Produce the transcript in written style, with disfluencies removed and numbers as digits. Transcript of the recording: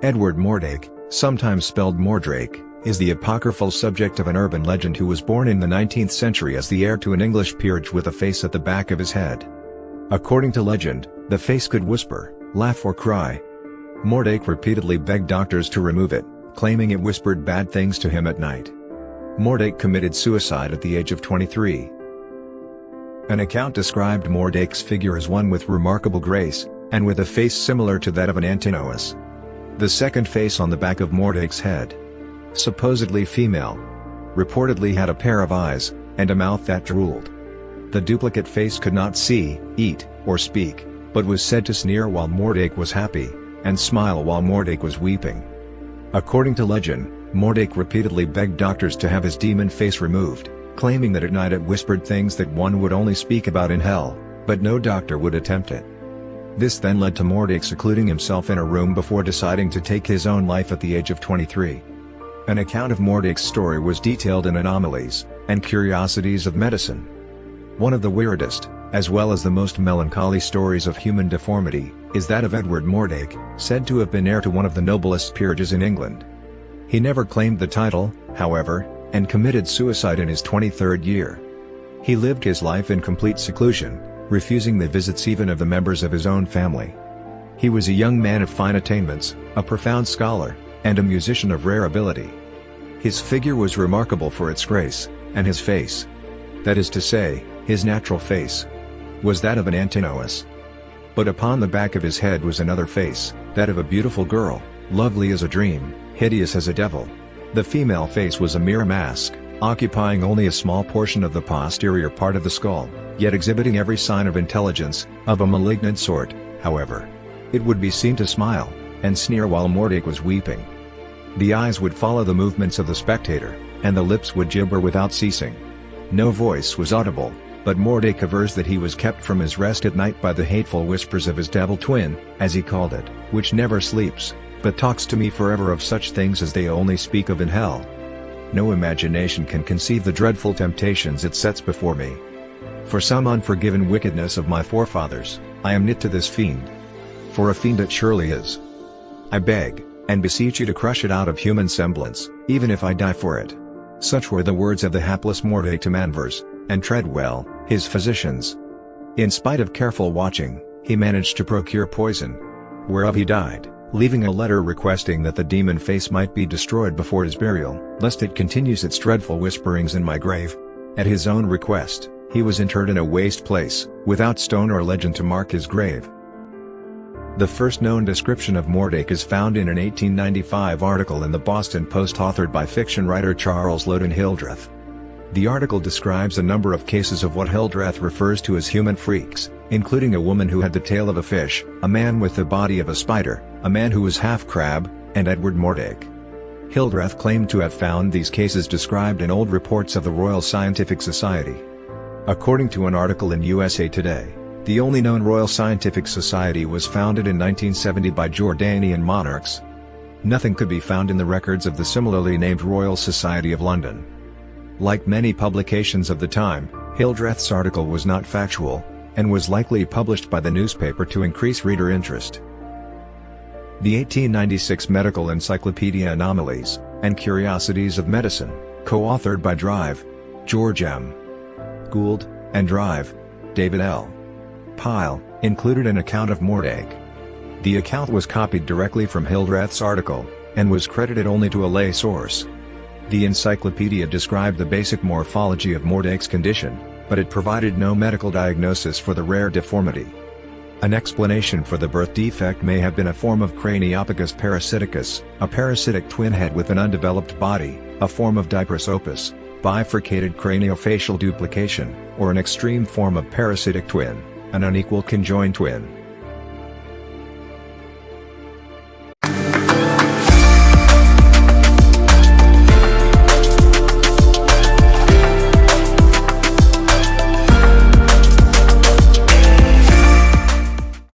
Edward Mordake, sometimes spelled Mordrake, is the apocryphal subject of an urban legend who was born in the 19th century as the heir to an English peerage with a face at the back of his head. According to legend, the face could whisper, laugh or cry. Mordake repeatedly begged doctors to remove it, claiming it whispered bad things to him at night. Mordake committed suicide at the age of 23. An account described Mordake's figure as one with remarkable grace, and with a face similar to that of an Antinous. The second face on the back of Mordake's head, supposedly female, reportedly had a pair of eyes, and a mouth that drooled. The duplicate face could not see, eat, or speak, but was said to sneer while Mordake was happy, and smile while Mordake was weeping. According to legend, Mordake repeatedly begged doctors to have his demon face removed, claiming that at night it whispered things that one would only speak about in hell, but no doctor would attempt it. This then led to Mordake secluding himself in a room before deciding to take his own life at the age of 23. An account of Mordake's story was detailed in Anomalies and Curiosities of Medicine. One of the weirdest, as well as the most melancholy stories of human deformity, is that of Edward Mordake, said to have been heir to one of the noblest peerages in England. He never claimed the title, however, and committed suicide in his 23rd year. He lived his life in complete seclusion, refusing the visits even of the members of his own family. He was a young man of fine attainments, a profound scholar, and a musician of rare ability. His figure was remarkable for its grace, and his face, that is to say, his natural face, was that of an Antinous. But upon the back of his head was another face, that of a beautiful girl, lovely as a dream, hideous as a devil. The female face was a mere mask, occupying only a small portion of the posterior part of the skull, yet exhibiting every sign of intelligence, of a malignant sort, however. It would be seen to smile, and sneer while Mordake was weeping. The eyes would follow the movements of the spectator, and the lips would gibber without ceasing. No voice was audible, but Mordake avers that he was kept from his rest at night by the hateful whispers of his devil twin, as he called it, which never sleeps, but talks to me forever of such things as they only speak of in hell. No imagination can conceive the dreadful temptations it sets before me. For some unforgiven wickedness of my forefathers, I am knit to this fiend. For a fiend it surely is. I beg, and beseech you to crush it out of human semblance, even if I die for it. Such were the words of the hapless Mordake to Manvers and Treadwell, his physicians. In spite of careful watching, he managed to procure poison, whereof he died, leaving a letter requesting that the demon face might be destroyed before his burial, lest it continues its dreadful whisperings in my grave. At his own request, he was interred in a waste place, without stone or legend to mark his grave. The first known description of Mordake is found in an 1895 article in the Boston Post authored by fiction writer Charles Loudon Hildreth. The article describes a number of cases of what Hildreth refers to as human freaks, including a woman who had the tail of a fish, a man with the body of a spider, a man who was half crab, and Edward Mordake. Hildreth claimed to have found these cases described in old reports of the Royal Scientific Society. According to an article in USA Today, the only known Royal Scientific Society was founded in 1970 by Jordanian monarchs. Nothing could be found in the records of the similarly named Royal Society of London. Like many publications of the time, Hildreth's article was not factual, and was likely published by the newspaper to increase reader interest. The 1896 medical encyclopedia Anomalies and Curiosities of Medicine, co-authored by Drive, George M. Gould, and Drive, David L. Pyle, included an account of Mordake. The account was copied directly from Hildreth's article, and was credited only to a lay source. The encyclopedia described the basic morphology of Mordake's condition, but it provided no medical diagnosis for the rare deformity. An explanation for the birth defect may have been a form of Craniopagus parasiticus, a parasitic twin head with an undeveloped body, a form of diprosopus, bifurcated craniofacial duplication, or an extreme form of parasitic twin, an unequal conjoined twin.